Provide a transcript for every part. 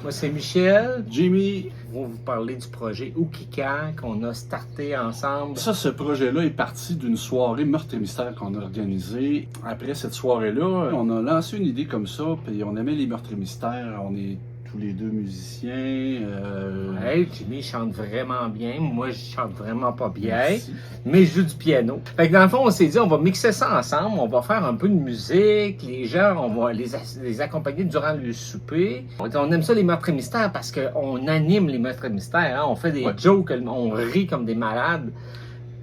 Moi, c'est Michel. Jimmy, On va vous parler du projet Oukikan qu'on a starté ensemble. ce projet-là est parti d'une soirée Meurtre et Mystère qu'on a organisée. Après cette soirée-là, on a lancé une idée comme ça, puis on aimait les Meurtres et Mystères. On est tous les deux musiciens. Ouais, Jimmy chante vraiment bien. Moi, je chante vraiment pas bien. Merci. Mais je joue du piano. Fait que dans le fond, on s'est dit, on va mixer ça ensemble. On va faire un peu de musique. Les gens, on va les accompagner durant le souper. On aime ça, les Meurtres et Mystères, parce qu'on anime les Meurtres et Mystères. Hein? On fait des jokes, on rit comme des malades.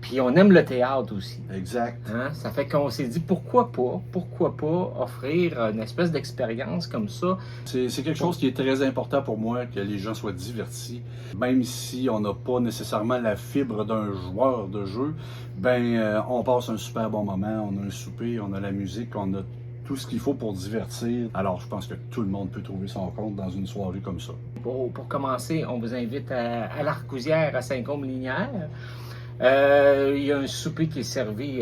Puis on aime le théâtre aussi. Exact. Hein? Ça fait qu'on s'est dit pourquoi pas offrir une espèce d'expérience comme ça. C'est quelque chose qui est très important pour moi, que les gens soient divertis. Même si on n'a pas nécessairement la fibre d'un joueur de jeu, on passe un super bon moment, on a un souper, on a la musique, on a tout ce qu'il faut pour divertir. Alors je pense que tout le monde peut trouver son compte dans une soirée comme ça. Pour commencer, on vous invite à l'Arcousière à Saint-Côme-Linière. Il y a un souper qui est servi,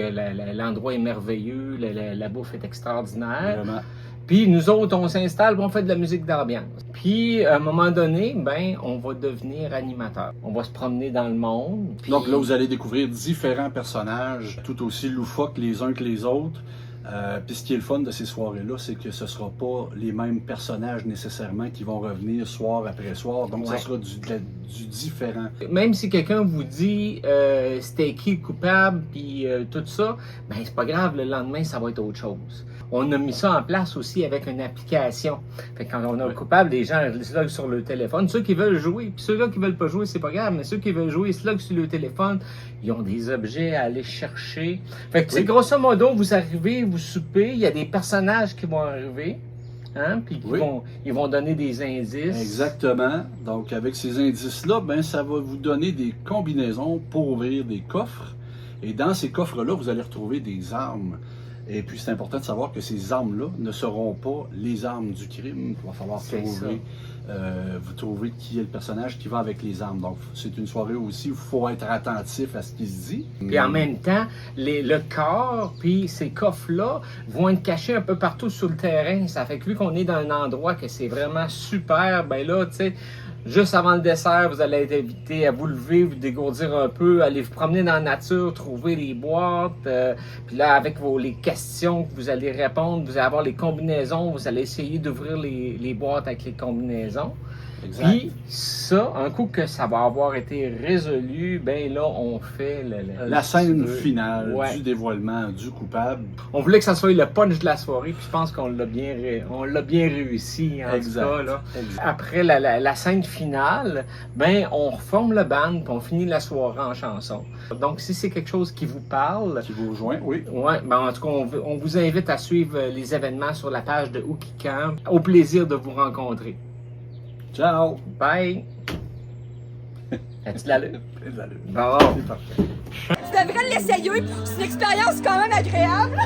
l'endroit est merveilleux, la bouffe est extraordinaire. Vraiment. Puis nous autres, on s'installe, on fait de la musique d'ambiance. Puis à un moment donné, on va devenir animateur. On va se promener dans le monde. Puis... Donc là, vous allez découvrir différents personnages, tout aussi loufoques les uns que les autres. Puis ce qui est le fun de ces soirées-là, c'est que ce ne sera pas les mêmes personnages nécessairement qui vont revenir soir après soir. Donc ça sera du différent. Même si quelqu'un vous dit c'était qui le coupable, puis tout ça, c'est pas grave, le lendemain, ça va être autre chose. On a mis ça en place aussi avec une application. Fait que quand on a le coupable, les gens sloguent sur le téléphone. Ceux qui veulent jouer, puis ceux-là qui veulent pas jouer, c'est pas grave, mais ceux qui veulent jouer, ils sloguent sur le téléphone. Ils ont des objets à aller chercher. Fait que c'est grosso modo, vous arrivez, vous soupez, il y a des personnages qui vont arriver. Hein? Puis ils vont donner des indices. Exactement. Donc, avec ces indices-là, ça va vous donner des combinaisons pour ouvrir des coffres. Et dans ces coffres-là, vous allez retrouver des armes. Et puis, c'est important de savoir que ces armes-là ne seront pas les armes du crime. Il va falloir vous trouver qui est le personnage qui va avec les armes. Donc, c'est une soirée aussi où il faut être attentif à ce qui se dit. Puis en même temps, le corps, puis ces coffres-là vont être cachés un peu partout sur le terrain. Ça fait que vu qu'on est dans un endroit que c'est vraiment super, là, tu sais, juste avant le dessert, vous allez être invité à vous lever, vous dégourdir un peu, aller vous promener dans la nature, trouver les boîtes. Puis là, avec les questions que vous allez répondre, vous allez avoir les combinaisons, vous allez essayer d'ouvrir les boîtes avec les combinaisons. Exact. Puis ça, un coup que ça va avoir été résolu, là, on fait la scène finale du dévoilement du coupable. On voulait que ça soit le punch de la soirée, puis je pense qu'on l'a bien réussi en tout cas, là. Après la scène finale, on reforme le band, puis on finit la soirée en chanson. Donc si c'est quelque chose qui vous parle, qui vous rejoint, oui. Ouais, en tout cas, on vous invite à suivre les événements sur la page de Oukikan. Au plaisir de vous rencontrer. Ciao! Bye! As-tu de l'allure? Bon, c'est parfait. Tu devrais l'essayer, c'est une expérience quand même agréable.